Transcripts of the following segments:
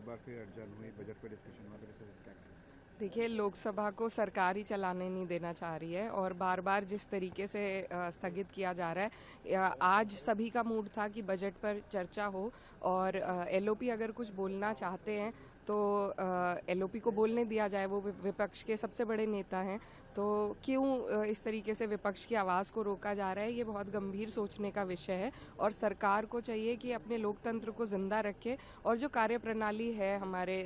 एक बार फिर अड़चन हुई बजट पर डिस्कशन हुआ, तो क्या? देखिए, लोकसभा को सरकार ही चलाने नहीं देना चाह रही है और बार बार जिस तरीके से स्थगित किया जा रहा है, आज सभी का मूड था कि बजट पर चर्चा हो और एलओपी अगर कुछ बोलना चाहते हैं तो एलओपी को बोलने दिया जाए। वो विपक्ष के सबसे बड़े नेता हैं, तो क्यों इस तरीके से विपक्ष की आवाज़ को रोका जा रहा है, ये बहुत गंभीर सोचने का विषय है। और सरकार को चाहिए कि अपने लोकतंत्र को जिंदा रखे और जो कार्यप्रणाली है हमारे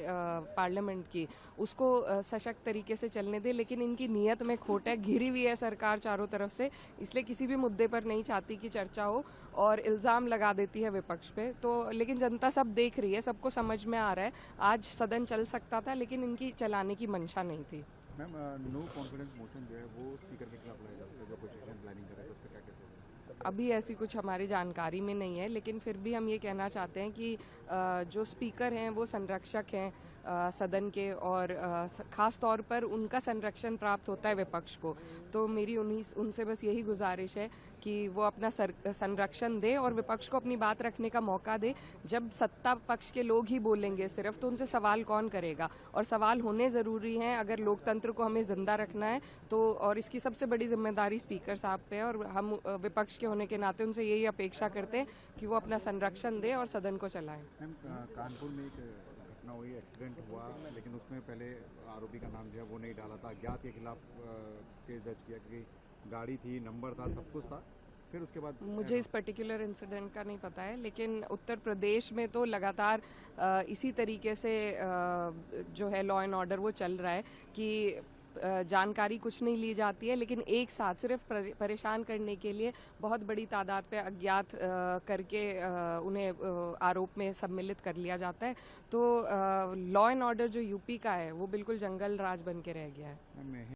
पार्लियामेंट की, उसको सशक्त तरीके से चलने दे। लेकिन इनकी नीयत में खोट है, घिरी हुई है सरकार चारों तरफ से, इसलिए किसी भी मुद्दे पर नहीं चाहती कि चर्चा हो और इल्ज़ाम लगा देती है विपक्ष पे। तो लेकिन जनता सब देख रही है, सबको समझ में आ रहा है, आज सदन चल सकता था लेकिन इनकी चलाने की मंशा नहीं थी। मैम, नो कॉन्फिडेंस मोशन जो है वो स्पीकर के खिलाफ लाया जा सकता है, जो अपोजिशन प्लानिंग कर रहा है, तो उस पर क्या कैसे होगा? अभी ऐसी कुछ हमारी जानकारी में नहीं है, लेकिन फिर भी हम ये कहना चाहते हैं कि जो स्पीकर हैं वो संरक्षक हैं सदन के, और ख़ास तौर पर उनका संरक्षण प्राप्त होता है विपक्ष को। तो मेरी उनसे बस यही गुजारिश है कि वो अपना संरक्षण दे और विपक्ष को अपनी बात रखने का मौका दे। जब सत्ता पक्ष के लोग ही बोलेंगे सिर्फ, तो उनसे सवाल कौन करेगा? और सवाल होने ज़रूरी हैं अगर लोकतंत्र को हमें जिंदा रखना है तो। और इसकी सबसे बड़ी जिम्मेदारी स्पीकर साहब पे है और हम विपक्ष के होने के नाते उनसे यही अपेक्षा करते हैं कि वो अपना संरक्षण दे और सदन को चलाएं। मैम, कानपुर में एक घटना हुई, एक्सीडेंट हुआ, लेकिन उसमें पहले आरोपी का नाम जो है वो नहीं डाला था, अज्ञात के खिलाफ केस दर्ज किया क्योंकि गाड़ी थी, नंबर था, सब कुछ था। फिर उसके बाद मुझे इस पर्टिकुलर इंसिडेंट का नहीं पता है, लेकिन उत्तर प्रदेश में तो लगातार इसी तरीके से जो है लॉ एंड ऑर्डर वो चल रहा है कि जानकारी कुछ नहीं ली जाती है, लेकिन एक साथ सिर्फ परेशान करने के लिए बहुत बड़ी तादाद पे अज्ञात करके उन्हें आरोप में सम्मिलित कर लिया जाता है। तो लॉ एंड ऑर्डर जो यूपी का है वो बिल्कुल जंगल राज बन के रह गया है।